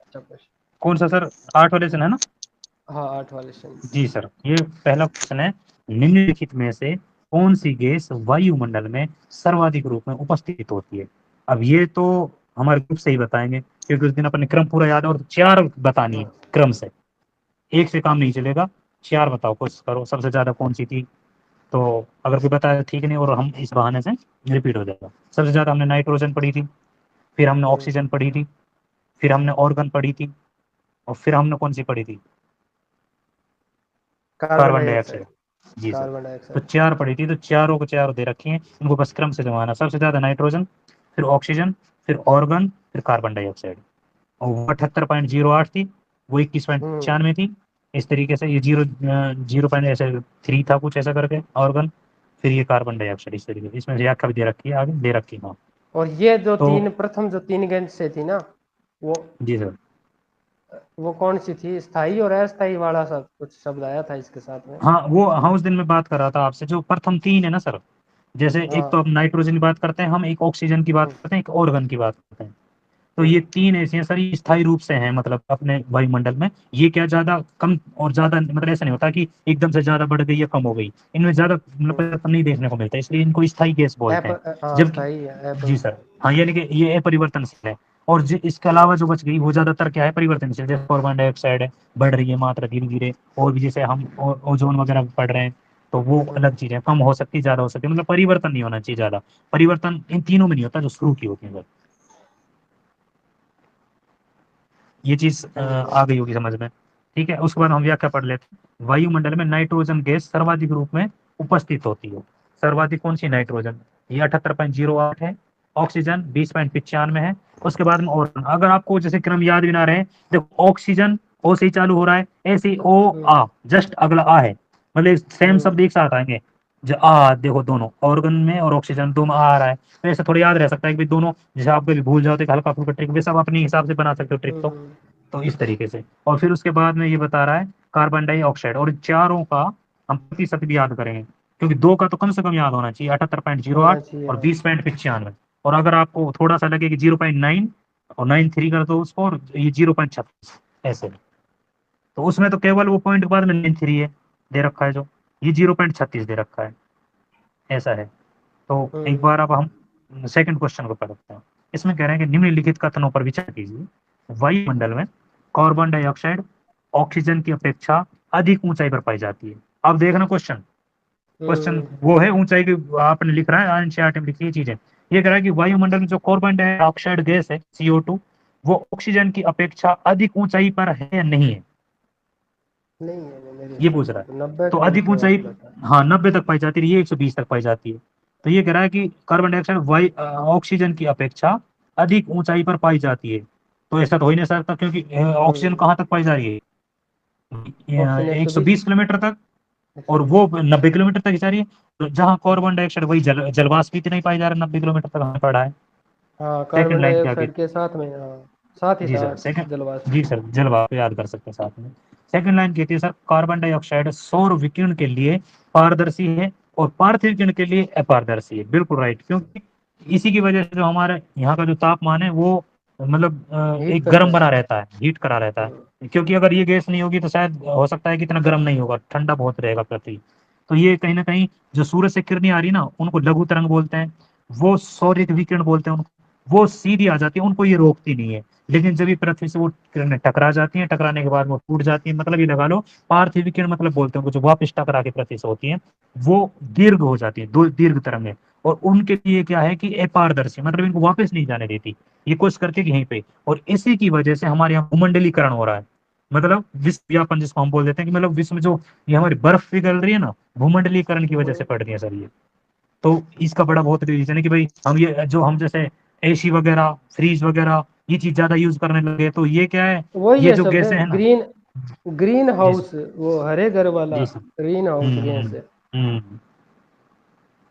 अच्छा क्वेश्चन। कौन सा सर? 8 वाले से है ना? हाँ 8 वाले से। जी सर, ये पहला क्वेश्चन है, निम्नलिखित में से कौन सी गैस वायुमंडल में सर्वाधिक रूप में उपस्थित होती है? अब ये तो हमारे ग्रुप से ही बताएंगे, क्योंकि उस दिन अपने क्रम पूरा याद है, और 4 बतानी है हाँ क्रम से, एक से काम नहीं चलेगा। 4 बताओ, कोशिश करो सबसे ज्यादा कौन सी थी। तो अगर कोई बताया ठीक नहीं, और हम इस बहाने से रिपीट हो जाएगा। सबसे ज्यादा हमने नाइट्रोजन पढ़ी थी, फिर हमने हम्म, ऑक्सीजन पढ़ी थी, फिर हमने ऑर्गन पढ़ी थी, और फिर हमने कौन सी पढ़ी थी? Carbon carbon dioxide. डाइऑक्साइड। जी सर। कार्बन तो डाइऑक्साइड। 4 पढ़ी थी, तो चारों को 4 दे रखी हैं, इनको बस क्रम से जमाना। सबसे ज्यादा नाइट्रोजन, फिर ऑक्सीजन, फिर ऑर्गन, फिर कार्बन डाइऑक्साइड। और वो 78.08 थी, वो इक्कीस पॉइंट हम्म। पचानवे थी। इस तरीके से ये जीरो, 0.3 था कुछ ऐसा करके ऑर्गन, फिर ये कार्बन डाइऑक्साइड। इस तरीके से इसमें व्याख्या भी दे रखी है, आगे दे रखी है। हाँ। और ये जो तो तीन प्रथम जो 3 गैस से थी ना, वो जी सर। वो कौन सी थी? स्थाई और अस्थाई वाला सब कुछ शब्द आया था इसके साथ में। हाँ, वो हाँ उस दिन मैं बात कर रहा था आपसे, जो प्रथम 3 है ना सर, जैसे एक तो हाँ। अब नाइट्रोजन की बात करते हैं हम, एक ऑक्सीजन की बात हम्म, करते हैं, एक ऑर्गन की बात करते हैं। तो ये हम्म, 3 ऐसे हैं सर, ये स्थायी रूप से हैं, मतलब अपने वायुमंडल में। ये क्या ज्यादा कम और ज्यादा, मतलब ऐसा नहीं होता कि एकदम से ज्यादा बढ़ गई या कम हो गई, इनमें ज्यादा मतलब हम्म। परिवर्तन नहीं देखने को मिलता, इसलिए इनको स्थायी गैस बोलते हैं। हाँ जबकि स्थाई है जी सर, हाँ, यानी कि ये अपरिवर्तनशील है। और इसके अलावा जो बच गई वो ज्यादातर क्या है, परिवर्तनशील, जैसे कार्बन डाइऑक्साइड है, बढ़ रही है मात्रा धीरे धीरे। और भी जैसे हम ओजोन वगैरह पढ़ रहे हैं, तो वो अलग चीज है, कम हो सकती है, ज्यादा हो सकती है, मतलब परिवर्तन नहीं होना चाहिए ज्यादा। परिवर्तन इन तीनों में नहीं होता जो शुरू की होती है सर। ये चीज समझ गया। आ गई होगी समझ में। ठीक है, उसके बाद हम व्याख्या पढ़ लेते हैं। वायुमंडल में नाइट्रोजन गैस सर्वाधिक रूप में उपस्थित होती है। सर्वाधिक कौन सी? नाइट्रोजन, ये 78.08 है। ऑक्सीजन 20.95 है। उसके बाद में और, अगर आपको जैसे क्रम याद भी ना रहे, देखो ऑक्सीजन ओ से ही चालू हो रहा है, ऐसे ही ओ हम्म, आ, जस्ट अगला आ है, मतलब सेम हम्म, शब्द एक साथ आएंगे। जो आ देखो, दोनों ऑर्गन में और ऑक्सीजन दो में आ रहा है, तो ऐसे थोड़ा याद रह सकता है कि भाई दोनों, जैसे आप कभी भूल जाओ तो एक हल्का फुल्का ट्रिक वैसे आप अपने हिसाब से बना सकते हो ट्रिक। हम्म, तो इस तरीके से। और फिर उसके बाद में ये बता रहा है कार्बन डाइऑक्साइड, और चारों का हम प्रतिशत भी याद करेंगे, क्योंकि 2 का तो कम से कम याद होना चाहिए, 78.08 होना चाहिए और हाँ। 20.95। और अगर आपको थोड़ा सा लगे कि 0.9 और 93 कर दो उसको, और ये 0.36 ऐसे। तो उसमें तो केवल वो पॉइंट के बाद में 93 है दे रखा है, जो ये 0.36 दे रखा है, ऐसा है। तो एक हम्म, बार अब हम सेकंड क्वेश्चन को पढ़ते हैं। इसमें कह रहे हैं कि निम्नलिखित कथनों पर विचार कीजिए। वायुमंडल में कार्बन डाइऑक्साइड ऑक्सीजन की अपेक्षा अधिक ऊंचाई पर पाई जाती है। अब देखना क्वेश्चन, क्वेश्चन हम्म, वो है ऊंचाई की, आपने लिख रहा है एनसीईआरटी में लिखी है चीजें। ये कह रहा है कि वायुमंडल में जो कार्बन डाइऑक्साइड गैस है, CO2, वो ऑक्सीजन की अपेक्षा अधिक ऊंचाई पर है या नहीं है, नहीं है वो मेरे ये हिसाब पूछ रहा से है। तो 90 तो के अधिक आसपास ऊंचाई, रहता है। हाँ 90 तक पाई जाती है, ये 120 तक पाई जाती है। तो ये कह रहा है कि कार्बन डाइऑक्साइड ऑक्सीजन की अपेक्षा अधिक ऊंचाई पर पाई जाती है। तो ऐसा तो हो ही नहीं सकता, क्योंकि ऑक्सीजन हम्म। कहाँ तक पाई जा रही ऑप्शन है? 120। 120 किलोमीटर तक, और 120। वो 90 किलोमीटर तक जा रही है। तो जहाँ कार्बन डाइऑक्साइड, वही जलवाष्प भी इतना ही पाई जा रहा है, 90 किलोमीटर तक हमें पड़ा है। हाँ सेकंड कार्बन लाइन क्या की? डाइऑक्साइड के साथ में, हाँ साथ ही जी था सर, सेकंड। जलवाष्प। जी सर, जलवायु याद कर सकते हैं साथ में। सेकंड लाइन कहती है सर, कार्बन डाइऑक्साइड सौर विकिरण के लिए पारदर्शी है, और पार्थिव विकिरण के लिए अपारदर्शी है। बिल्कुल राइट, क्योंकि इसी की वजह से जो हमारे यहाँ का जो तापमान है वो, मतलब हीट एक करता गर्म है। बना रहता है, हीट करा रहता हम्म, है। क्योंकि अगर ये गैस नहीं होगी तो शायद हो सकता है कि इतना गर्म नहीं होगा, ठंडा बहुत रहेगा पृथ्वी। तो ये कहीं ना कहीं, जो सूरज से किरणें आ रही ना, उनको लघु तरंग बोलते हैं, वो सौर विकिरण बोलते हैं उनको। वो सीधी आ जाती है, उनको ये रोकती नहीं है। लेकिन जब ये पृथ्वी से वो किरणें टकरा जाती हैं, टकराने के बाद वो टूट जाती है, मतलब ये लगा लो पार्थिव किरण, मतलब बोलते हैं उनको, जो वापस टकरा के पृथ्वी से होती है, वो दीर्घ हो जाती है, दो दीर्घ तरंगें। और उनके लिए क्या है कि अपारदर्शी, मतलब इनको वापस नहीं जाने देती, ये कोशिश करके कि यहीं पे। और इसी की वजह से हमारे यहाँ भूमंडलीकरण हो रहा है, मतलब विश्व व्यापन जिसको हम बोल देते हैं, कि मतलब विश्व में जो ये हमारी बर्फ पिघल रही है ना, भूमंडलीकरण की वजह से पड़ रही है सर ये। तो इसका बड़ा बहुत रीजन है कि भाई हम ये जो हम जैसे एसी वगैरह, फ्रीज वगैरह, ये चीज ज्यादा यूज करने लगे, तो ये क्या है, वही ये है जो सब है। गैसें है ना। ग्रीन ग्रीन जी सर। हाउस, वो हरे घर वाला जी सर। ग्रीन हाउस गैस हम्म। है। हम्म।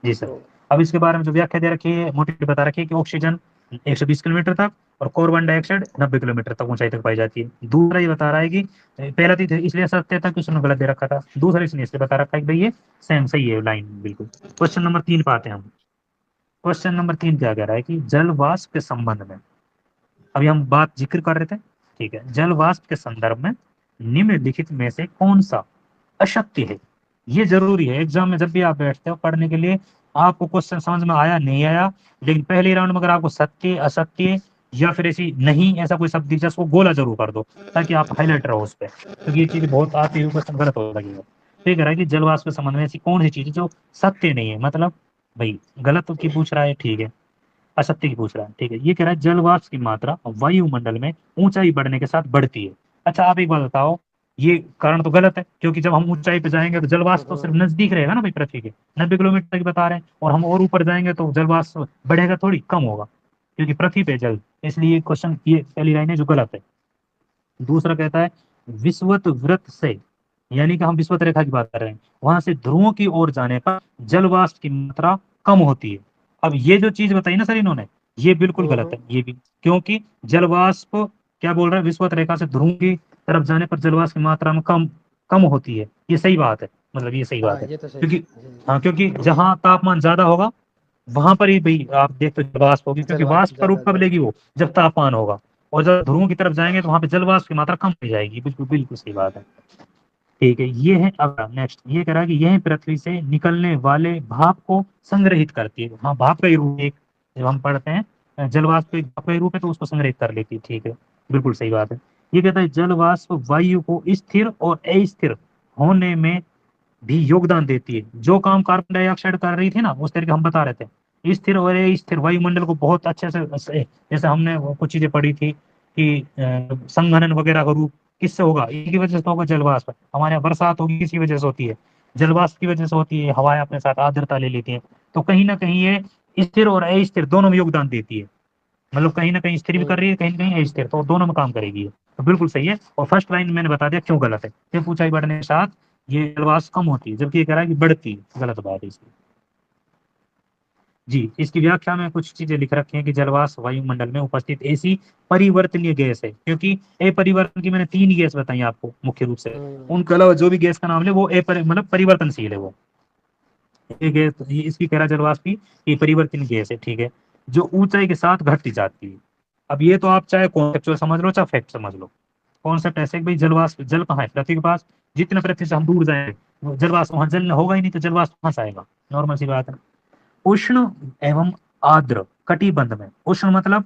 जी सर। तो अब इसके बारे में जो व्याख्या दे रखी है, मोटी बता रखी है कि ऑक्सीजन 120 किलोमीटर तक, और कार्बन डाइऑक्साइड 90 किलोमीटर तक ऊंचाई तक पाई जाती है। दूसरा ये बता रहा है कि पहला तो इसलिए सत्य था कि उसने गलत दे रखा था, दूसरा इसने इसलिए बता रखा है कि भाई ये सेम सही है लाइन बिल्कुल। क्वेश्चन नंबर 3 पे आते हैं हम। क्वेश्चन नंबर 3 क्या कह रहा है कि जल वाष्प के संबंध में, अभी हम बात जिक्र कर रहे थे ठीक है, जल वाष्प के संदर्भ में निम्नलिखित में से कौन सा अशक्य है? ये जरूरी है, एग्जाम में जब भी आप बैठते हो पढ़ने के लिए, आपको क्वेश्चन समझ में आया नहीं आया, लेकिन पहले राउंड में अगर आपको सत्य असत्य या फिर ऐसी नहीं ऐसा कोई शब्द दिखा, उसको गोला जरूर कर दो ताकि आप हाईलाइट रहो उस पर, क्योंकि ये चीज बहुत आती हुई क्वेश्चन गलत हो लगेगा। तो ये कह रहा है कि जल वाष्प के संबंध में ऐसी कौन सी चीज है जो सत्य नहीं है, मतलब भाई गलत की पूछ रहा है, ठीक है, असत्य की पूछ रहा है, ठीक है। ये कह रहा है जल वाष्प की मात्रा वायुमंडल में ऊंचाई बढ़ने के साथ बढ़ती है। अच्छा आप एक बात बताओ, ये कारण तो गलत है, क्योंकि जब हम ऊंचाई पे जाएंगे तो जल वाष्प तो सिर्फ नजदीक रहेगा ना भाई पृथ्वी के, 90 किलोमीटर तक बता रहे हैं, और हम और ऊपर जाएंगे तो जल वाष्प बढ़ेगा थोड़ी, कम होगा, क्योंकि पृथ्वी पे जल, इसलिए क्वेश्चन ये पहली लाइन है जो गलत है। दूसरा कहता है विषुवत वृत्त से, यानी कि हम विषुवत रेखा की बात कर रहे हैं, वहां से ध्रुवों की ओर जाने पर जल वाष्प की मात्रा कम होती है। अब ये जो चीज बताई ना सर इन्होंने, ये बिल्कुल गलत है ये भी, क्योंकि जल वाष्प क्या बोल रहा है, विषुवत रेखा से ध्रुव की तरफ जाने पर जल वाष्प की मात्रा में कम कम होती है, ये सही बात है, मतलब ये सही बात हाँ है, ये तो सही क्योंकि है। हाँ क्योंकि जहाँ तापमान ज्यादा होगा वहां पर ही भाई आप देखते हो जल वाष्प होगी, क्योंकि जल वाष्प वाष्प का ज्यादा रूप कब ज्यादा। लेगी वो, जब तापमान होगा, और जब ध्रुवों की तरफ जाएंगे तो वहां पे जल वाष्प की मात्रा कम हो जाएगी, बिल्कुल बिल्कुल सही बात है। ठीक है, ये है अगला नेक्स्ट, ये कह रहा है कि यह पृथ्वी से निकलने वाले भाप को संग्रहित करती है। हाँ भाप का ही रूप एक, जब हम पढ़ते हैं जल वाष्प एक भाप का ही रूप है तो उसको संग्रहित कर लेती है, ठीक है, बिल्कुल सही बात है। ये कहता है जल वाष्प वायु को स्थिर और अस्थिर होने में भी योगदान देती है। जो काम कार्बन डाइऑक्साइड कर रही थी ना, उस तरीके हम बता रहे थे, स्थिर और अस्थिर वायुमंडल को बहुत अच्छे से, जैसे हमने वो कुछ चीजें पढ़ी थी कि संघनन वगैरह का रूप किससे होगा, इनकी वजह से होगा जल वाष्प। हमारे यहाँ बरसात होगी किसी वजह से होती है, जल वाष्प की वजह से होती है, हवाएं अपने साथ आर्द्रता ले लेती हैं, तो कहीं ना कहीं ये स्थिर और अस्थिर दोनों में योगदान देती है, मतलब कहीं ना कहीं स्थिर भी कर हम्म। रही है, कहीं ना कहीं अस्थिर, तो दोनों में काम करेगी ये, तो बिल्कुल सही है। और फर्स्ट लाइन मैंने बता दिया क्यों गलत है, सिर्फ ऊंचाई बढ़ने के साथ ये जलवाष्प कम होती है, जबकि ये कह रहा है कि बढ़ती है, गलत बात है इसकी। जी, इसकी व्याख्या में कुछ चीजें लिख रखी हैं कि जलवाष्प वायुमंडल में उपस्थित ऐसी परिवर्तनीय गैस है, क्योंकि अपरिवर्तन की मैंने 3 गैस बताई आपको मुख्य रूप से, हम्म। उनके अलावा जो भी गैस का नाम ले वो मतलब परिवर्तनशील है वो, ये गैस इसकी कह रहा जलवाष्प की ये परिवर्तनीय गैस है, ठीक है, जो ऊंचाई के साथ घटती जाती है। अब ये तो आप चाहे कॉन्सेप्चुअल समझ लो चाहे फैक्ट समझ लो, कॉन्सेप्ट ऐसे कि भाई जलवाष्प, जल कहाँ है पृथ्वी के पास, जितने पृथ्वी से हम दूर जाएंगे जलवाष्प, वहां जल होगा ही नहीं तो जलवाष्प कहाँ से आएगा, नॉर्मल सी बात है। उष्ण एवं आर्द्र कटिबंध में, उष्ण मतलब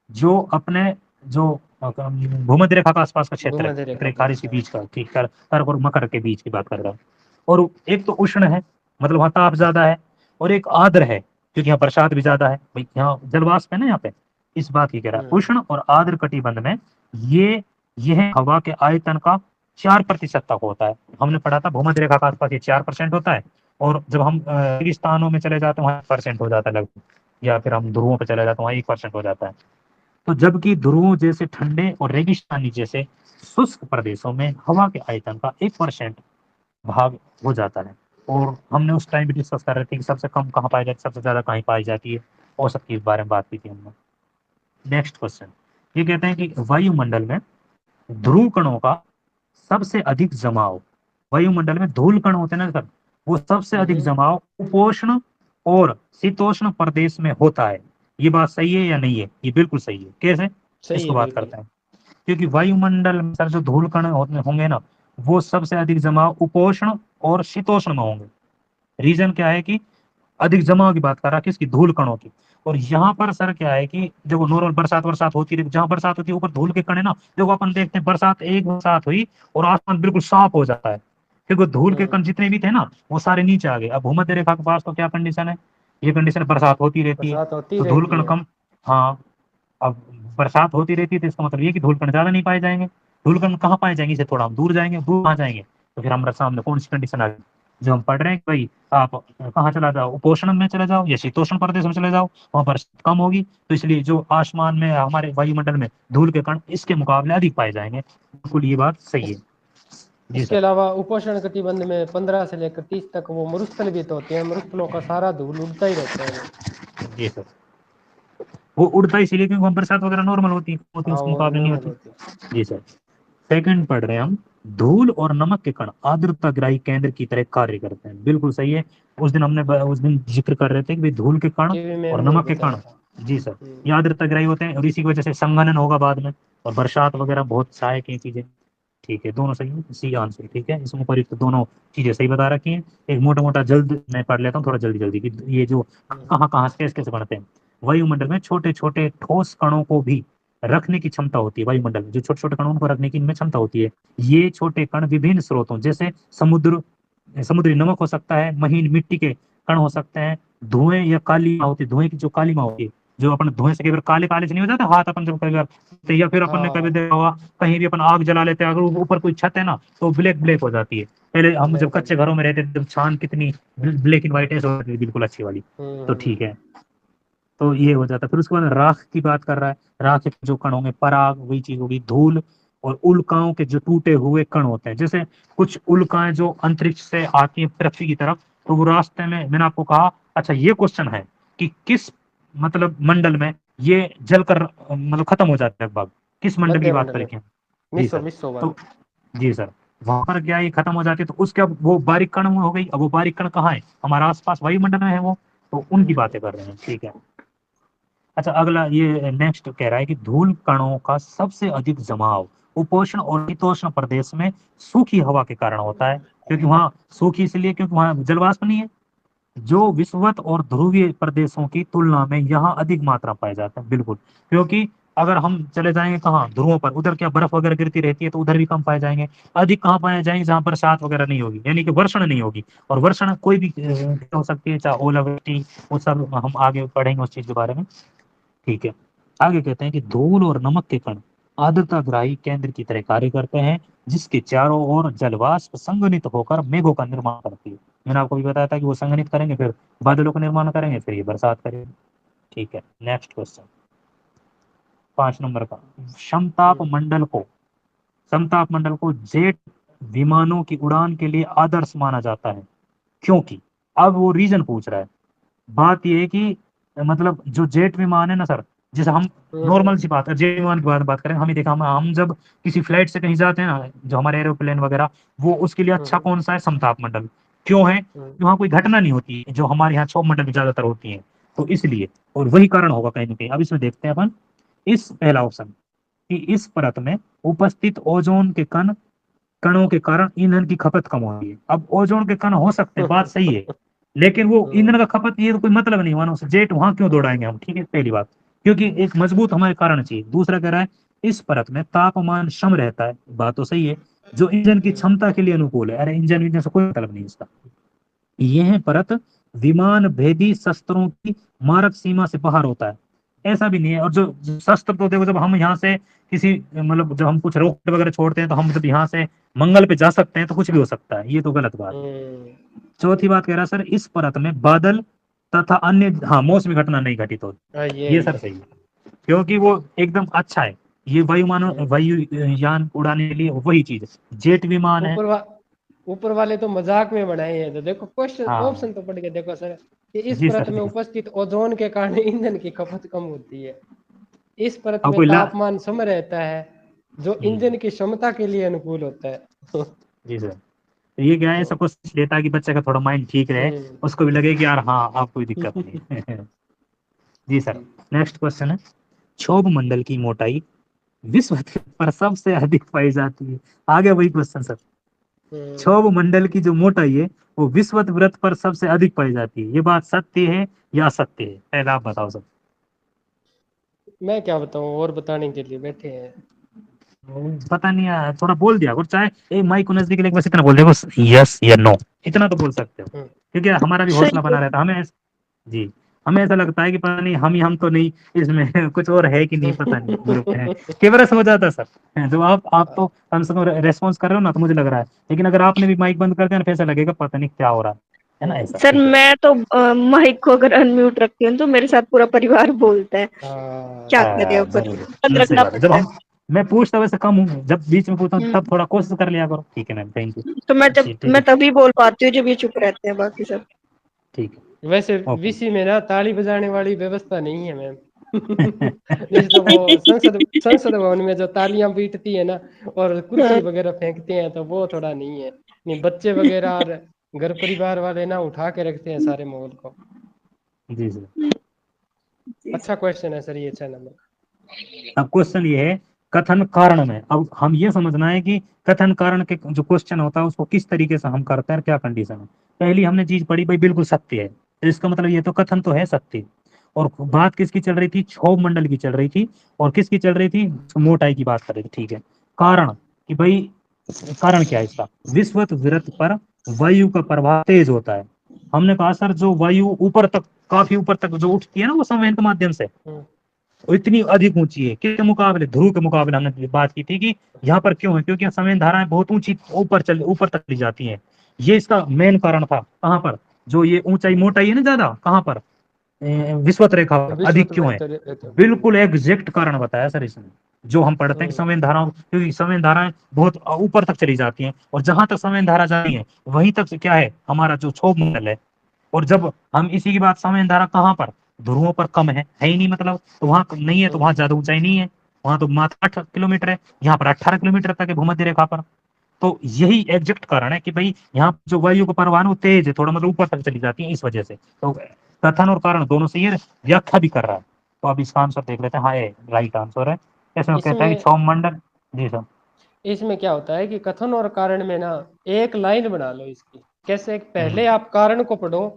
जो अपने जो भूमध्य रेखा का आसपास का क्षेत्र है, भूमध्य रेखा मकर के खाड़ी के हाँ। बीच का, ठीक, कर्क और मकर के बीच की बात कर रहा हूँ। और एक तो उष्ण है, मतलब वहाँ ताप ज्यादा है, और एक आर्द्र है क्योंकि यहाँ बरसात भी ज्यादा है, भाई यहाँ जलवाष्प है ना यहाँ पे, इस बात की कह रहा है। हम्म। उष्ण और आर्द्र कटिबंध में ये यह हवा के आयतन का 4% तक होता है, हमने पढ़ा था भूमध्य रेखा के आसपास ये 4% होता है, और जब हम रेगिस्तानों में चले जाते हैं वहाँ 1% हो जाता है लगभग, या फिर हम ध्रुवों पे चले जाते हैं वहाँ 1% हो जाता है। तो जबकि ध्रुवों जैसे ठंडे और रेगिस्तानी जैसे शुष्क प्रदेशों में हवा के आयतन का 1% भाग हो जाता है। और हमने उस टाइम भी डिस्कस कर रहे थे कि सबसे कम कहाँ पाई जाती है, सबसे ज्यादा कहीं पाई जाती है, औसत के बारे में बात की थी हमने। नेक्स्ट क्वेश्चन, ये कहते हैं कि वायुमंडल में ध्रुव कणों का सबसे अधिक जमाव, वायुमंडल में धूल कण होते हैं ना सर, वो सबसे अधिक हम्म। जमाव उपोष्ण और शीतोष्ण प्रदेश में होता है। ये बात सही है या नहीं है? ये बिल्कुल सही है, कैसे, सही इसको है बात बिल्कुल। करते हैं। क्योंकि वायुमंडल में सर जो धूल कण होंगे ना, वो सबसे अधिक जमाव उपोष्ण और शीतोष्ण में होंगे। रीजन क्या है कि अधिक जमाव की बात कर रहा है किसकी, धूल कणों की। और यहाँ पर सर क्या है कि देखो नॉर्मल बरसात वरसात होती है, जहाँ बरसात होती है ऊपर धूल के कण है ना, देखो अपन देखते हैं बरसात, एक बरसात हुई और आसमान बिल्कुल साफ हो जाता है, क्योंकि धूल के हम्म। कण जितने भी थे ना वो सारे नीचे आ गए। अब भूमध्य रेखा के पास तो क्या कंडीशन है, ये कंडीशन बरसात होती रहती है, बरसात होती तो धूल रहती कण है। कम। हाँ, अब बरसात होती रहती है तो इसका मतलब ये कि धूल कण ज्यादा नहीं पाए जाएंगे। धूल कण कहाँ पाए जाएंगे, इससे थोड़ा हम दूर जाएंगे, दूर कहाँ जाएंगे, तो फिर हमारे सामने कौन सी कंडीशन आ गई, जो हम पढ़ रहे हैं कि भाई आप कहाँ चला जाओ, उपोष्ण में चले जाओ या शीतोष्ण प्रदेश में चले जाओ, वहां पर कम होगी, तो इसलिए जो आसमान में हमारे वायुमंडल में धूल के कण इसके मुकाबले अधिक पाए जाएंगे, बिल्कुल ये बात सही है। इस, जी इसके सर। अलावा उपोष्ण कटिबंध में 15 से लेकर 30 तक वो मरुस्थल भी तो होते हैं, मरुस्थलों का सारा धूल उड़ता ही रहता है वो। जी सर, वो उड़ता इसीलिए क्योंकि वहाँ बरसात वगैरह नॉर्मल होती है, हाँ उसके वो मुकाबले नहीं नॉर्मल होती। होती है। जी सर। सेकंड पढ़ रहे हैं हम, धूल और नमक के कण आर्द्रताग्राही केंद्र की तरह कार्य करते हैं, बिल्कुल सही है। उस दिन हमने उस दिन जिक्र कर रहे थे कि भाई धूल के कण टीवी और मैम ने ही नमक के बताया कण, था। जी सर, ये आर्द्रताग्राही होते हैं और इसी की वजह से संघनन होगा बाद में, और बरसात वगैरह बहुत सहायक है चीजें। ठीक है, दोनों सही है, सी आंसर। ठीक है, इसमें ऊपर दोनों चीजें सही बता रखी हैं। एक मोटा मोटा जल्द मैं पढ़ लेता हूँ थोड़ा जल्दी जल्दी कि ये जो कहाँ कहाँ से कैसे कैसे बनते हैं। वायुमंडल में छोटे छोटे ठोस कणों को भी रखने की क्षमता होती है। वायुमंडल में जो छोटे छोटे कणों को रखने की इनमें क्षमता होती है। ये छोटे कण विभिन्न स्रोतों जैसे समुद्री नमक हो सकता है, महीन मिट्टी के कण हो सकते हैं, धुएं या कालीमा होती है, धुएं की जो कालीमा होती है, जो अपन धुएं से कई बार काले काले से नहीं हो जाते हाथ अपन जब कई बार, तो या फिर अपन ने कभी हाँ, देखा होगा कहीं भी अपन आग जला लेते हैं, अगर ऊपर कोई छत है ना तो ब्लैक ब्लैक हो जाती है। पहले हम जब ब्लैक हो कच्चे जाए। घरों में रहते थे तब छान कितनी ब्लैक एंड व्हाइट ऐसे होती थी, बिल्कुल अच्छी वाली। तो ठीक हम्म। है, तो ये हो जाता है। फिर उसके बाद राख की बात कर रहा है। राख के जो कण होंगे, पराग वही चीज होगी, धूल और उल्काओं के जो टूटे हुए कण होते हैं, जैसे कुछ उल्काएं जो अंतरिक्ष से आती है पृथ्वी की तरफ, तो वो रास्ते में, मैंने आपको कहा, अच्छा ये क्वेश्चन है कि किस मतलब मंडल में ये जलकर मतलब खत्म हो जाता है लगभग, किस मंडल की मध्य बात मंडल करें में क्या? जी मिसो सर। मिसो वन। तो जी सर, वहां पर क्या ये खत्म हो जाती है, तो उसके अब वो बारीक कण हो गई। अब वो बारीक कण कहाँ है? हमारा आसपास वायुमंडल में है वो, तो उनकी बातें कर रहे हैं। ठीक है। अच्छा, अगला ये नेक्स्ट कह रहा है कि धूल कणों का सबसे अधिक जमाव उपोष्ण और शीतोष्ण प्रदेश में सूखी हवा के कारण होता है। क्योंकि वहाँ सूखी इसलिए क्योंकि वहाँ जलवाष्प नहीं है, जो विषुवत और ध्रुवीय प्रदेशों की तुलना में यहाँ अधिक मात्रा पाए जाते हैं। बिल्कुल, क्योंकि अगर हम चले जाएंगे कहाँ ध्रुवों पर, उधर क्या बर्फ वगैरह गिरती रहती है, तो उधर भी कम पाए जाएंगे। अधिक कहाँ पाए जाएंगे? जहाँ बरसात वगैरह नहीं होगी, यानी कि वर्षण नहीं होगी। और वर्षण कोई भी हो सकती है, चाहे ओलावृष्टि, वो सब हम आगे पढ़ेंगे उस चीज के बारे में। ठीक है, आगे कहते हैं कि धूल और नमक के कण आर्द्रताग्राही केंद्र की तरह कार्य करते हैं, जिसके चारों ओर जलवाष्प संघनित होकर मेघों का निर्माण करती है। मैंने आपको भी बताया था कि वो संघनित करेंगे, फिर बादलों का निर्माण करेंगे, फिर ये बरसात करेंगे। ठीक है, नेक्स्ट क्वेश्चन 5 नंबर का। समताप मंडल को समताप मंडल को जेट विमानों की उड़ान के लिए आदर्श माना जाता है, क्योंकि अब वो रीजन पूछ रहा है। बात ये है कि मतलब जो जेट विमान है ना सर, जैसे हम नॉर्मल सी बात है, जेट विमान की बात करें, हम ही देखा, हम जब किसी फ्लाइट से कहीं जाते हैं ना, जो हमारे एरोप्लेन वगैरह, वो उसके लिए अच्छा कौन सा है? समताप मंडल। क्यों है? वहाँ कोई घटना नहीं होती है, जो हमारे यहाँ क्षोभ मंडल में ज्यादातर होती है, तो इसलिए। और वही कारण होगा कहीं ना कहीं। अब इसमें देखते हैं अपन इस पहला ऑप्शन कि इस परत में उपस्थित ओजोन के कणों के कारण ईंधन की खपत कम हो रही है। अब ओजोन के कण हो सकते हैं, बात सही है, लेकिन वो ईंधन का खपत, ये तो कोई मतलब नहीं मानो उसे जेट वहां क्यों दौड़ाएंगे हम। ठीक है, पहली बात, क्योंकि एक मजबूत हमारे कारण चाहिए। दूसरा कह रहा है इस परत में तापमान सम रहता है, बात तो सही है, जो इंजन की क्षमता के लिए अनुकूल है। अरे इंजन से कोई मतलब नहीं इसका। यह परत विमान भेदी शस्त्रों की मारक सीमा से बाहर होता है, ऐसा भी नहीं है। और जो शस्त्र, तो देखो, जब हम यहाँ से किसी मतलब जब हम कुछ रॉकेट वगैरह छोड़ते हैं, तो हम जब यहाँ से मंगल पे जा सकते हैं, तो कुछ भी हो सकता है, ये तो गलत बात है। चौथी बात कह रहा है सर, इस परत में बादल तथा अन्य, हाँ, मौसमी घटना नहीं घटित होती, ये सर सही है, क्योंकि वो एकदम अच्छा है। ये वायुयान उड़ाने के लिए वही चीज है, जेट विमान है। ऊपर वा, ऊपर वाले तो मजाक में बनाए हैं। तो देखो क्वेश्चन हाँ ऑप्शन तो पढ़ के देखो सर, कि इस जी परत सर, में जी। उपस्थित ओजोन के कारण ईंधन की खपत कम होती है। इस परत अब में कोई ला तापमान सम रहता है, जो इंजन की क्षमता के लिए अनुकूल होता है। जी सर, तो ये क्या है, तो, सब कुछ लेता है कि बच्चे का थोड़ा माइंड ठीक रहे, हम्म, उसको भी लगे कि यार हाँ, आप कोई दिक्कत नहीं है। जी सर। नेक्स्ट क्वेश्चन है, क्षोभ मंडल की मोटाई विश्व पर सबसे अधिक पाई जाती है। आगे वही क्वेश्चन सर, हम्म। क्षोभ मंडल की जो मोटाई है वो विश्वत वृत्त पर सबसे अधिक पाई जाती है। ये बात सत्य है या असत्य है? पहले आप बताओ सर। मैं क्या बताऊं, और बताने के लिए बैठे हैं। पता नहीं यार, थोड़ा बोल दिया और चाहे एक माइक को नजदीक लेके बस इतना बोल दे, बस यस या नो, इतना तो बोल सकते हो, हम्म। क्योंकि हमारा भी सही हौसला है। बना रहता है हमें। जी, हमें ऐसा लगता है कि पता नहीं हम तो नहीं, इसमें कुछ और है कि नहीं, पता नहीं ग्रुप में है। कई बार ऐसा हो जाता है सर, जो आप तो कम से कम रेस्पॉन्स कर रहे हो ना, तो मुझे लग रहा है, लेकिन अगर आपने भी माइक बंद कर दिया ना, फिर ऐसा लगेगा पता नहीं क्या हो रहा है ना, ऐसा। सर ठीक है, मैं तो माइक को अगर अनम्यूट रखती हूँ तो मेरे साथ पूरा परिवार बोलता है। क्या करें, अब जरूर, बंद सही रखना बात है। जब पड़ता है। मैं पूछता वैसे कम हूँ, जब बीच में पूछता हूँ हम्म, तब थोड़ा कोशिश कर लिया करो। ठीक है मैम, थैंक यू तो जी। ठीक मैं है, तभी बोल पाती हूँ जब ये चुप रहते हैं बाकी सब। ठीक वैसे है, ओके। वीसी में ना ताली बजाने वाली व्यवस्था नहीं है मैम। नहीं तो वो संसद भवन में जो तालियां पीटती है ना, और कुर्सी हाँ, वगैरह फेंकते हैं, तो वो थोड़ा नहीं है। नहीं, बच्चे वगैरह और घर परिवार वाले ना उठा के रखते हैं सारे माहौल को। जी सर। जी अच्छा क्वेश्चन है सर ये, 6 नंबर। अब क्वेश्चन ये है, कथन कारण में अब हम ये समझना है कि कथन कारण के जो क्वेश्चन होता है उसको किस तरीके से हम करते हैं और क्या कंडीशन है। पहली हमने चीज पढ़ी भाई बिल्कुल सत्य है, तो इसका मतलब ये तो कथन तो है सत्य। और बात किसकी चल रही थी, क्षोभ मंडल की चल रही थी। और किसकी चल रही थी, मोटाई की बात कर रही थी। ठीक है, कारण कि भाई कारण क्या है इसका, विश्वत वृत्त पर वायु का प्रवाह तेज होता है। हमने कहा सर जो वायु ऊपर तक, काफी ऊपर तक जो उठती है ना वो संवहन के माध्यम से, वो इतनी अधिक ऊंची है किसके मुकाबले, ध्रुव के मुकाबले। हमने बात की थी कि यहाँ पर क्यों है, क्योंकि संवहन धाराएं बहुत ऊंची ऊपर तक चली जाती हैं। ये इसका मेन कारण था। कहाँ पर, जो ये ऊंचाई मोटाई है ना ज्यादा, कहाँ पर, विश्वत रेखा पर अधिक विश्वत क्यों है। वृत्त। बिल्कुल एग्जैक्ट कारण बताया सर इसने। जो हम पढ़ते हैं कि संवहन धाराओं, क्योंकि संवहन धाराएं बहुत ऊपर तक चली जाती हैं, और जहां तक संवहन धारा जाती है वहीं तक क्या है हमारा जो क्षोभ मंडल है। और जब हम इसी की बात, संवहन धारा कहाँ पर, ध्रुवों पर कम है ही नहीं, मतलब तो वहां नहीं है, तो वहां ज्यादा ऊंचाई नहीं है। वहां तो मात्र 8 किलोमीटर है, यहाँ पर 18 किलोमीटर तक है भूमध्य रेखा पर। तो यही एग्जैक्ट कारण है कि भाई यहाँ जो वायु का परवान वो तेज है थोड़ा, मतलब ऊपर तक चली जाती है इस वजह से। तो कथन और कारण दोनों से ये व्याख्या भी कर रहा है। तो अब इसका आंसर देख लेते हैं। हाँ, ये राइट आंसर है। इसमें कहता है कि इसमें क्षौम मंडल। जी सर। इसमें क्या होता है कि कथन और कारण में ना एक लाइन बना लो इसकी। कैसे, हम्म, पहले आप कारण को पढ़ो,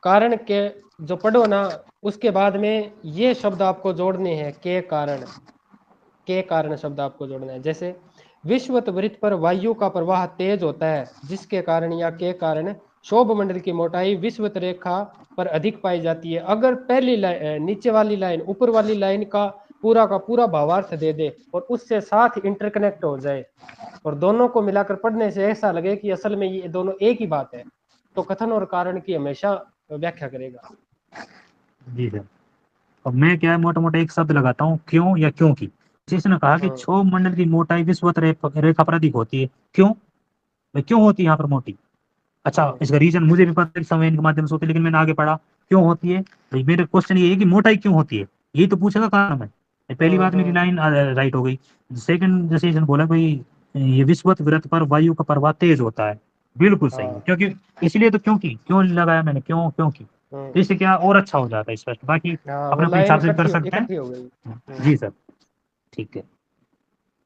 कारण के जो पढ़ो ना, उसके बाद में ये शब्द आपको जोड़ने हैं, के कारण शब्द आपको जोड़ना है। जैसे विश्वत वृत्त पर वायु का प्रवाह तेज होता है, जिसके कारण या के कारण क्षोभ मंडल की मोटाई विश्वत रेखा पर अधिक पाई जाती है। अगर पहली लाइन, नीचे वाली लाइन ऊपर वाली लाइन का पूरा भावार्थ दे दे और उससे साथ इंटरकनेक्ट हो जाए, और दोनों को मिलाकर पढ़ने से ऐसा लगे कि असल में ये दोनों एक ही बात है, तो कथन और कारण की हमेशा व्याख्या करेगा। जी सर। अब मैं क्या है मोटा मोटा एक शब्द लगाता हूँ, क्यों या क्योंकि। जिसने कहा कि हाँ, क्षोभ मंडल की मोटाई विश्वत रेखा पर अधिक होती है, क्यों भाई, क्यों होती है यहाँ पर मोटी। अच्छा, हाँ, इसका रीजन मुझे भी पता है कि संवेदन के माध्यम से होती है, लेकिन मैंने आगे पढ़ा क्यों होती है। भाई मेरा क्वेश्चन ये है कि मोटाई क्यों होती है, यही तो पूछेगा कारण में। ये पहली हाँ, बात मेरी हाँ, लाइन राइट हो गई। सेकंड जैसे इसने बोला भाई ये विश्वत वृत्त पर वायु का प्रवाह तेज होता है, बिल्कुल सही है। हाँ, क्योंकि इसलिए तो क्योंकि क्यों लगाया मैंने, क्यों क्योंकि। हाँ, तो इससे क्या और अच्छा हो जाता है स्पष्ट, बाकी हाँ, वो अपने अपने लाइन हिसाब से भी कर सकते इकट्ठी हो गई। हैं। जी सर। ठीक है।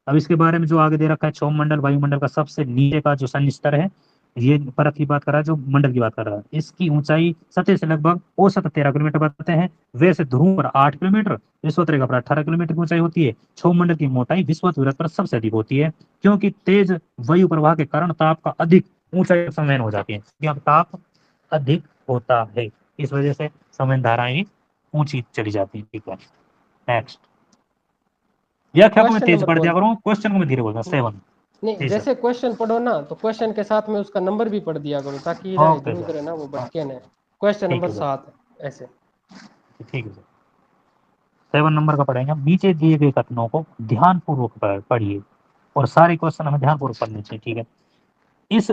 अब इसके बारे में जो आगे दे रखा है, क्षोभ मंडल वायुमंडल का सबसे नीचे का जो सन स्तर है, ये परत की बात कर रहा है, जो मंडल की बात कर रहा है। इसकी ऊंचाई सतह से लगभग औसत 13 किलोमीटर बताते हैं। वैसे ध्रुव पर 8 किलोमीटर, विश्वत रेखा पर 18 किलोमीटर की ऊंचाई होती है। क्षोभ मंडल की मोटाई विश्वत वृत्त पर सबसे अधिक होती है, क्योंकि तेज वायु प्रवाह के कारण ताप का अधिक ऊंचाई तक संवहन हो जाती है। यहाँ ताप अधिक होता है, इस वजह से संवहन धाराएं ऊंची चली जाती है। ठीक है, नेक्स्ट। व्याख्या को मैं क्वेश्चन तेज नंबर पढ़ दिया बोल। करूँ, क्वेश्चन को मैं धीरे बोलता हूँ। 7। नहीं, जी सर। जैसे क्वेश्चन पढ़ो ना तो क्वेश्चन के साथ में उसका नंबर भी पढ़ दिया करो, ताकि ना ओके इधर सर। उधर है ना वो भटके ना। क्वेश्चन ठीक नंबर है सर। 7 ऐसे। ठीक है सर। 7 नंबर का पढ़ेंगे हम। नीचे दिए गए कथनों को ध्यानपूर्वक पढ़िए, और सारे क्वेश्चन हमें ध्यानपूर्वक पढ़ने चाहिए। ठीक है। इस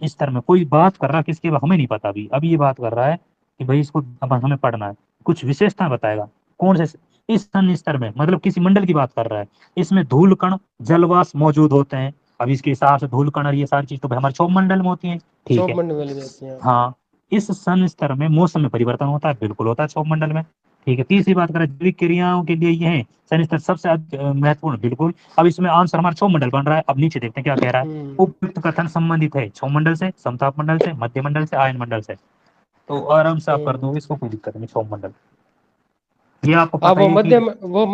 स्तर में कोई बात कर रहा है किसके, हमें नहीं पता अभी। अभी ये बात कर रहा है कि भाई इसको अब हमें पढ़ना है, कुछ विशेषता बताएगा। कौन से इस सन स्तर में, मतलब किसी मंडल की बात कर रहा है। इसमें धूल कण जलवाष्प मौजूद होते हैं। अब इसके हिसाब से धूल कण और ये सारी चीज तो भाई हमारे क्षोभ मंडल में होती है। ठीक शॉप है। मंडल वाली रहती हैं। हाँ। इस सन स्तर में मौसम में परिवर्तन होता है, बिल्कुल होता है क्षोभ मंडल में। ठीक है। तीसरी बात करें जैविक क्रियाओं के लिए ये है सन स्तर सबसे महत्वपूर्ण, बिल्कुल। अब इसमें आंसर हमारा क्षोभ मंडल बन रहा है। अब नीचे देखते हैं क्या कह रहा है। उपयुक्त कथन संबंधित है क्षोभ मंडल से, समताप मंडल से, मध्य मंडल से, आयन मंडल से। तो आराम से आप कर दोगे इसको, कोई दिक्कत नहीं। क्षोभ मंडल ये आपको आप पता ही है कि वो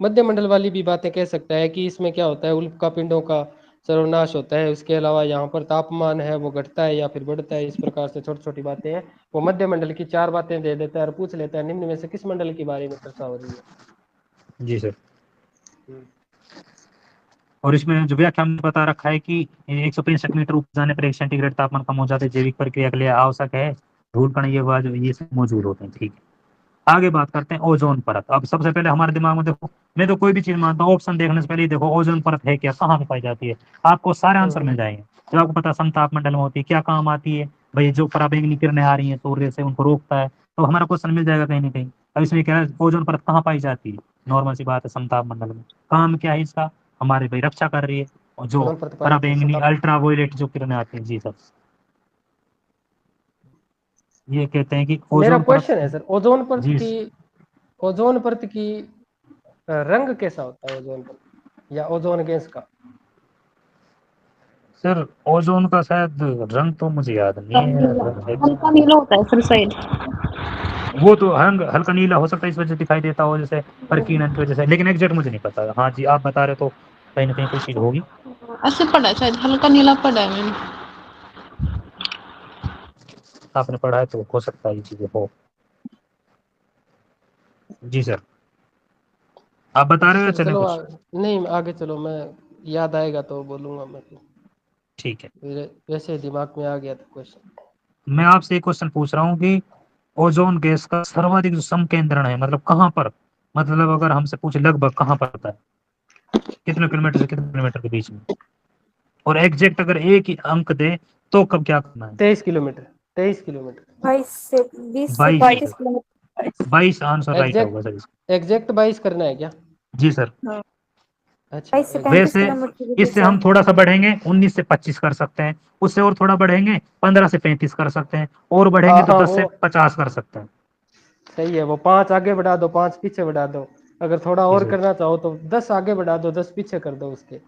मध्य मंडल वाली भी बातें कह सकता है कि इसमें क्या होता है, उल्का पिंडों का सर्वनाश होता है। उसके अलावा यहाँ पर तापमान है वो घटता है या फिर बढ़ता है। इस प्रकार से छोटी छोटी बातें हैं। वो मध्य मंडल की 4 बातें दे देता है और पूछ लेता है निम्न में से किस मंडल के बारे में चर्चा हो रही है। जी सर। हम्म, और इसमें जो व्याख्या में बता रखा है कि 165 मीटर ऊपर जाने पर 1 सेंटीग्रेड तापमान कम हो जाता है, जैविक प्रक्रिया के लिए आवश्यक है। धूल कण ये सब मौजूद होते हैं। ठीक है। आगे बात करते हैं ओजोन परत। अब सबसे पहले हमारे दिमाग में देखो, मैं तो कोई भी चीज मानता हूँ ऑप्शन देखने से पहले ही देखो ओजोन परत है क्या, कहाँ पे पाई जाती है। आपको सारे आंसर मिल जाएंगे। जब आपको पता समताप मंडल में होती है, क्या काम आती है भाई, जो पराबैंगनी किरणें आ रही हैं सूर्य से उनको रोकता है, तो हमारा क्वेश्चन मिल जाएगा कहीं ना कहीं। अब इसमें क्या है, ओजोन परत कहाँ पाई जाती है, नॉर्मल सी बात है समताप मंडल में। काम क्या है इसका, हमारे भाई रक्षा कर रही है। और जो ओजोन परत पाई जाती है पराबैंगनी संताप। अल्ट्रावायलेट जो किरणें आती हैं, जी सर, ये कहते हैं कि मेरा ओजोन परत। क्वेश्चन है सर, जी। ओजोन परत की रंग कैसा होता है ओजोन परत। या ओजोन गैस का? सर ओजोन का शायद रंग तो मुझे याद नहीं है। हल्का नीला होता है सर शायद। वो तो हल्का नीला हो सकता है, इस वजह से दिखाई देता हो जैसे परकीन की वजह से, लेकिन एग्जैक्ट मुझे नहीं पता। हाँ जी, आप बता रहे तो कहीं ना कहीं कोई चीज होगी। ऐसे पढ़ा है शायद, हल्का नीला पढ़ा है मैंने। आपने पढ़ा है तो हो सकता है ये चीजें हो। जी सर, आप बता रहे हो या चलो चलें चलो कुछ? नहीं आगे चलो, मैं याद आएगा तो बोलूंगा मैं फिर। ठीक है, वैसे दिमाग में आ गया था क्वेश्चन। मैं आपसे एक क्वेश्चन पूछ रहा हूँ कि ओजोन गैस का सर्वाधिक जो समकेंद्रण है, मतलब कहाँ पर, मतलब अगर हमसे पूछे लगभग कहाँ पर होता है, कितने किलोमीटर से कितने किलोमीटर के बीच में, और एग्जैक्ट अगर एक ही अंक दे तो कब क्या करना है? 23 किलोमीटर, 23 किलोमीटर। 22 है 22 सर, किलोमीटर। 22 आंसर राइट होगा एग्जैक्ट, सर इसका। एग्जैक्ट 22 करना है क्या? जी सर। हाँ, अच्छा 22 से 35 वैसे किलोमीटर के बीच इससे है। हम थोड़ा सा बढ़ेंगे 19 से 25 कर सकते हैं, उससे और थोड़ा बढ़ेंगे 15 से 35 कर सकते हैं, और बढ़ेंगे हाँ तो हाँ 10 वो से 50 कर सकते हैं। सही है, वो 5 आगे बढ़ा दो, 5 पीछे बढ़ा दो। अगर थोड़ा जी और सर। करना चाहो तो 10 आगे बढ़ा दो, 10 पीछे कर दो उसके।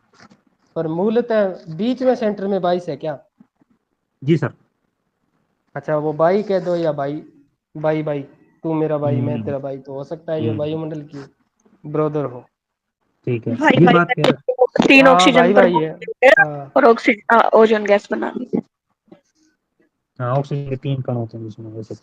पर मूलतः बीच में सेंटर में 22 है क्या? जी सर। अच्छा वो बाई कह दो या बाई, बाई बाई, तू मेरा भाई मैं हम्म तेरा भाई, तो हो सकता है ये हम्म, वायुमंडल की ब्रोदर हो। ठीक है, भाई ये भाई बात कह करके रहे। वो 3 हाँ ऑक्सीजन भाई पर भाई है। बॉन्ड देते हैं हाँ और ऑक्सीजन ओजोन गैस बना देते हैं। हाँ, ऑक्सीजन के 3 कण होते हैं जिसमें वैसे।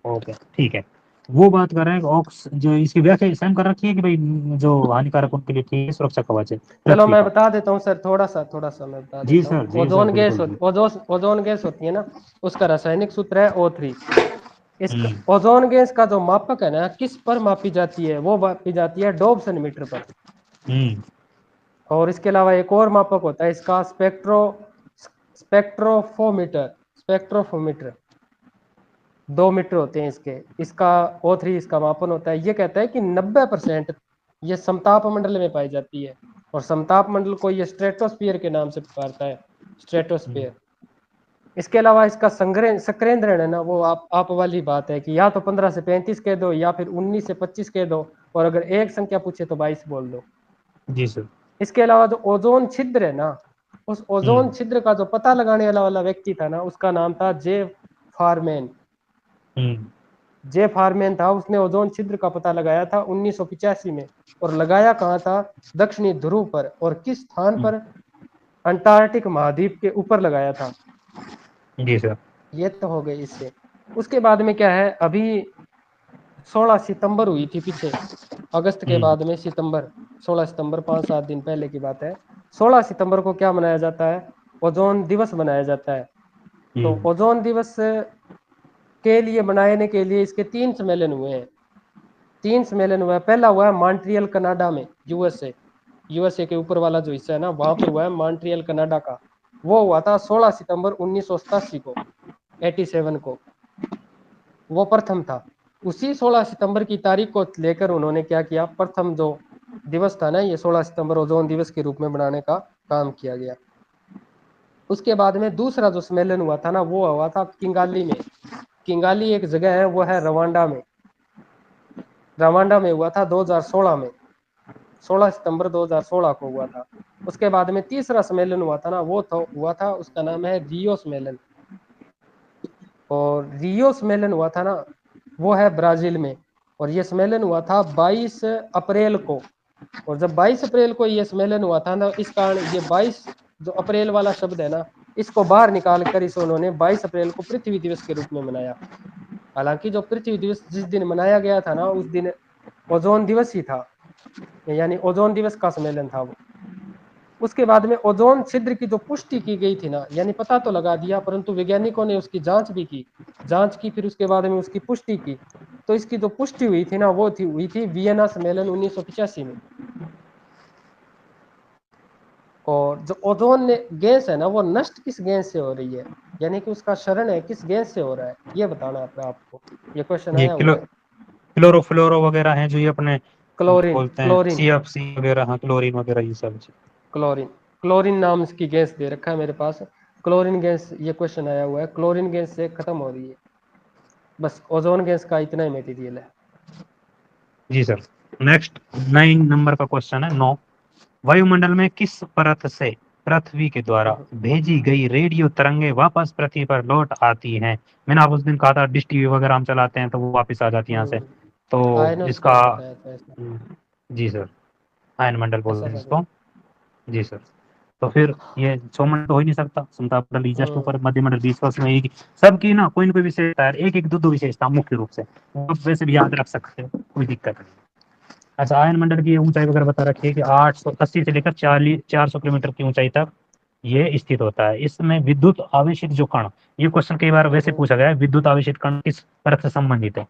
ओके ठीक है, वो बात कर रहे हैं कि ऑक्स जो इसकी व्याख्या सेम कर रखी है कि भाई जो हानिकारक उनके लिए ठीक है, सुरक्षा कवच है चलो पृथ्वी मैं का। बता देता हूँ सर, थोड़ा सा मैं बता जी देता हूँ। सर, जी सर, ओजोन गैस बिल्कुल होती, बिल्कुल। ओजोन गैस होती है ना, उसका रासायनिक सूत्र है O3। इसका हम्म ओजोन गैस का जो मापक है ना, किस पर मापी जाती है, वो मापी जाती है डोप्सन मीटर पर। हम्म और इसके अलावा एक और मापक होता है इसका, स्पेक्ट्रोफोमीटर। स्पेक्ट्रोफोमीटर 2 मीटर होते हैं इसके। इसका O3 इसका मापन होता है। ये कहता है कि 90% ये समताप मंडल में पाई जाती है, और समताप मंडल को ये स्ट्रेटोस्फीयर के नाम से पुकारता है, हम्म स्ट्रेटोस्फीयर। इसके अलावा इसका संग्रह सक्रेंद्रण है ना, वो आप वाली बात है कि या तो 15 से 35 कह दो, या फिर 19 से 25 कह दो, और अगर एक संख्या पूछे तो 22 बोल दो। जी सर। इसके अलावा जो ओजोन छिद्र है ना, उस ओजोन हम्म छिद्र का जो पता लगाने वाला व्यक्ति था ना, उसका नाम था जे फारमैन। हम्म जे फारमैन था, उसने ओजोन छिद्र का पता लगाया था 1985 में। और लगाया कहाँ था? दक्षिणी ध्रुव पर। और किस स्थान हम्म, पर? अंटार्कटिक महाद्वीप के ऊपर लगाया था। जी सर। ये तो हो गई इससे। उसके बाद में क्या है, अभी 16 सितंबर हुई थी पीछे, अगस्त के हम्म बाद में सितंबर, 16 सितंबर 5-7 दिन पहले की बात है। 16 सितंबर को क्या मनाया जाता है? ओजोन दिवस मनाया जाता है। तो हम्म ओजोन दिवस के लिए मनाने के लिए इसके 3 सम्मेलन हुए हैं। 3 सम्मेलन हुआ है। पहला हुआ है मॉन्ट्रियल कनाडा में, यूएसए। यूएसए के ऊपर वाला जो हिस्सा है ना, वहां पर हुआ है मॉन्ट्रियल कनाडा का। वो हुआ था 16 सितंबर 1987 को, 87 को, वो प्रथम था। उसी 16 सितंबर की तारीख को लेकर उन्होंने क्या किया, प्रथम जो दिवस था ना, ये 16 सितंबर ओजोन दिवस के रूप में मनाने का काम किया गया। उसके बाद में दूसरा जो सम्मेलन हुआ था ना, वो हुआ था किंगाली में। किंगाली एक जगह है, वो है रवांडा में। रवांडा में हुआ था 2016 में, 16 सितंबर 2016 को हुआ था। उसके बाद में तीसरा सम्मेलन हुआ था ना, वो हुआ था, उसका नाम है रियो सम्मेलन। और रियो सम्मेलन हुआ था ना, वो है ब्राजील में। और ये सम्मेलन हुआ था 22 अप्रैल को। और जब 22 अप्रैल को ये सम्मेलन हुआ था ना, इस कारण ये 22 जो अप्रैल वाला शब्द है ना, इसको बाहर निकाल कर इसे उन्होंने 22 अप्रैल को पृथ्वी दिवस के रूप में मनाया। हालांकि जो पृथ्वी दिवस जिस दिन मनाया गया था ना, उस दिन ओजोन दिवस ही था, यानी ओजोन दिवस का सम्मेलन था वो। उसके बाद में ओजोन छिद्र की जो पुष्टि की गई थी ना, यानी पता तो लगा दिया, परंतु वैज्ञानिकों ने उसकी जांच भी की। जांच की, फिर उसके बाद में उसकी पुष्टि की। तो इसकी जो पुष्टि हुई थी ना, वो हुई थी वियना सम्मेलन 1985 में। और जो ओजोन गैस है ना, वो नष्ट किस गैस से हो रही है, यानी कि उसका शरण है किस गैस से हो रहा है, ये बताना है आपको। ये क्वेश्चन ये आया हुआ है। क्लोरोफ्लोरो वगैरह हैं जो ये अपने क्लोरीन, बोलते हैं, क्लोरीन, सीएफसी वगैरह, हाँ क्लोरीन वगैरह ये सब। क्लोरीन। क्लोरीन नाम इसकी गैस दे रखा है मेरे पास। क्लोरीन गैस, ये क्वेश्चन आया हुआ है, क्लोरीन गैस से खत्म हो रही है। बस ओजोन गैस का इतना ही मटेरियल है। जी सर। नेक्स्ट 9 नंबर का क्वेश्चन है, 9। वायुमंडल में किस परत से पृथ्वी के द्वारा भेजी गई रेडियो तरंगे वापस पृथ्वी पर लौट आती हैं? मैंने आप उस दिन कहा था डिश टीवी वगैरह हम चलाते हैं तो वो वापस आ जाती है यहाँ से। तो इसका आयनोस्फीयर बताया था ऐसा। जी सर, आयन मंडल बोलते ऐसा हैं था इसको। कुछ। जी सर। तो फिर ये सौमंडल तो हो ही नहीं सकता, समताप जस्ट ऊपर, मध्य मंडल बीच वर्ष में एक सबकी ना कोई विशेषता है, एक एक दो दो विशेषता मुख्य रूप से, वो आप वैसे भी याद रख सकते हो, कोई दिक्कत नहीं। अच्छा, आयन मंडल की ऊंचाई वगैरह बता रखी है कि 880 से लेकर 400 किलोमीटर की ऊंचाई तक ये स्थित होता है। इसमें विद्युत आवेशित जो कण, ये क्वेश्चन कई बार वैसे पूछा गया है, विद्युत आवेशित कण किस परत से संबंधित है,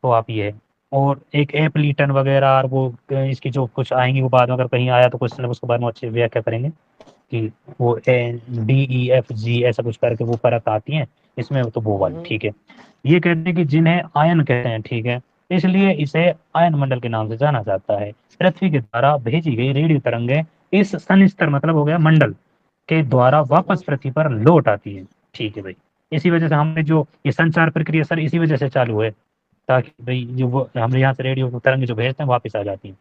तो आप ये है। और एक एप्लीटन वगैरह और वो इसकी जो कुछ आएंगी वो बाद में अगर कहीं आया तो क्वेश्चन उसके बाद में अच्छे व्याख्या करेंगे कि वो DEFG ऐसा कुछ करके वो परत आती है इसमें, तो वो वाली ठीक है। ये कहते हैं कि जिन्हें आयन कहते हैं, ठीक है, इसलिए इसे आयन मंडल के नाम से जाना जाता है। पृथ्वी के द्वारा भेजी गई रेडियो तरंगे इस सनिस्तर मतलब हो गया मंडल के द्वारा वापस पृथ्वी पर लौट आती है। ठीक है भाई, इसी वजह से हमने जो ये संचार प्रक्रिया सर इसी वजह से चालू है, ताकि भाई जो वो हम यहाँ से रेडियो तरंगे जो भेजते हैं वापस आ जाती हैं।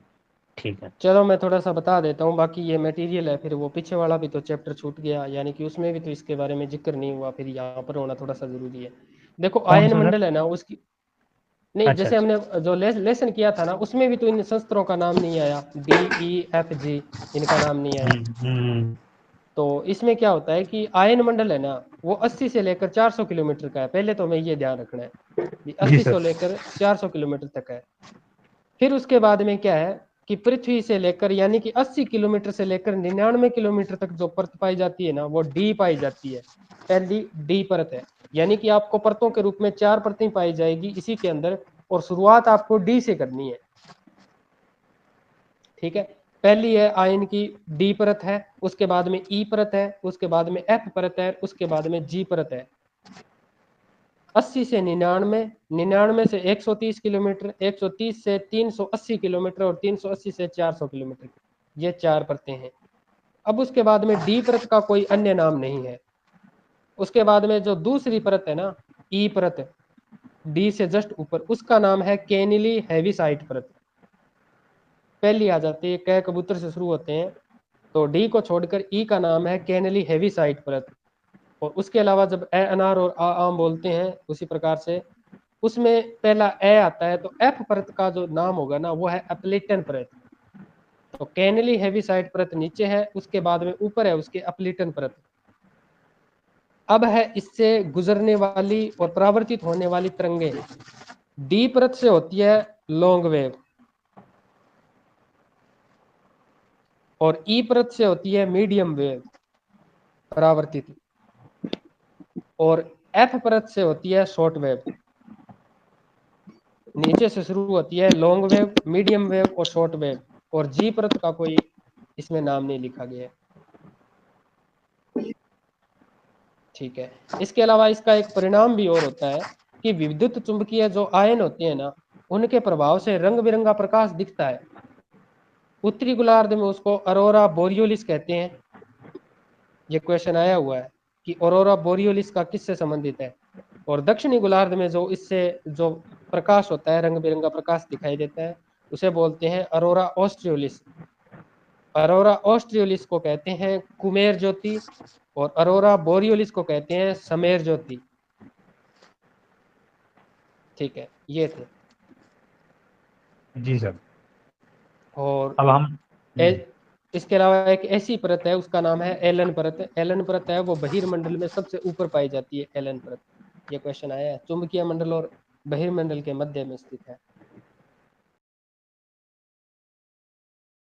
ठीक है। चलो मैं थोड़ा सा बता देता हूँ, बाकी ये मटेरियल है, फिर वो पीछे वाला भी तो चैप्टर छूट गया, यानी कि उसमें भी तो इसके बारे में जिक्र नहीं हुआ, फिर यहाँ पर होना थोड़ा सा जरूरी है। देखो कौन आयन सा सर? मंडल है ना उसकी, नहीं अच्छा जैसे अच्छा। हमने जो लेसन किया था ना उसमें भी तो इन शस्त्रों का नाम नहीं आया, DEFG इनका नाम नहीं आया। हम्म। तो इसमें क्या होता है कि आयन मंडल है ना वो 80 से लेकर 400 किलोमीटर का है, पहले तो हमें ये ध्यान रखना है कि जी 80 सर। से लेकर 400 किलोमीटर तक है। फिर उसके बाद में क्या है कि पृथ्वी से लेकर यानी कि 80 किलोमीटर से लेकर 99 किलोमीटर तक जो परत पाई जाती है ना वो डी पाई जाती है, पहली डी परत है। यानी कि आपको परतों के रूप में 4 परतें पाई जाएगी इसी के अंदर, और शुरुआत आपको डी से करनी है। ठीक है, पहली है आयन की डी परत है, उसके बाद में ई परत है, उसके बाद में एफ परत है, उसके बाद में जी परत है। 80 से 99, 99 से 130 किलोमीटर, 130 से 380 किलोमीटर और 380 से 400 किलोमीटर, ये 4 परतें हैं। अब उसके बाद में डी परत का कोई अन्य नाम नहीं है। उसके बाद में जो दूसरी परत है ना ई परत, डी से जस्ट ऊपर, उसका नाम है केनिली हेविसाइट परत। पहली आ जाती है, कै कबूतर से शुरू होते हैं, तो डी को छोड़कर ई का नाम है केनिली हेविसाइट परत। और उसके अलावा जब ए अनार और आ आम बोलते हैं उसी प्रकार से उसमें पहला ए आता है, तो एफ परत का जो नाम होगा ना वो है अपलिटन परत। तो कैनली हेविसाइड परत नीचे है, उसके बाद में ऊपर है उसके अपलिटन परत। अब है इससे गुजरने वाली और परावर्तित होने वाली तरंगे। डी परत से होती है लॉन्ग वेव और ई परत से होती है मीडियम वेव परावर्तित, और एफ परत से होती है शॉर्ट वेव। नीचे से शुरू होती है लॉन्ग वेव, मीडियम वेव और शॉर्ट वेव, और जी परत का कोई इसमें नाम नहीं लिखा गया है। ठीक है, इसके अलावा इसका एक परिणाम भी और होता है कि विद्युत चुंबकीय जो आयन होते हैं ना उनके प्रभाव से रंग बिरंगा प्रकाश दिखता है। उत्तरी गोलार्ध में उसको अरोरा बोरियोलिस कहते हैं। ये क्वेश्चन आया हुआ है कि अरोरा बोरियोलिस का किससे संबंधित है, और दक्षिणी गोलार्ध में जो इससे जो प्रकाश होता है, रंग बिरंगा प्रकाश दिखाई देता है, उसे बोलते हैं अरोरा ऑस्ट्रियोलिस। अरोरा ऑस्ट्रियोलिस को कहते हैं कुमेर ज्योति, और अरोरा बोरियोलिस को कहते हैं समेर ज्योति। ठीक है, ये थे। जी सर। और अब हम इसके अलावा एक ऐसी परत है उसका नाम है एलन परत। एलन परत है वो बहिर्मंडल में सबसे ऊपर पाई जाती है एलन परत। ये क्वेश्चन आया है, चुंबकीय मंडल और बहिर्मंडल के मध्य में स्थित है।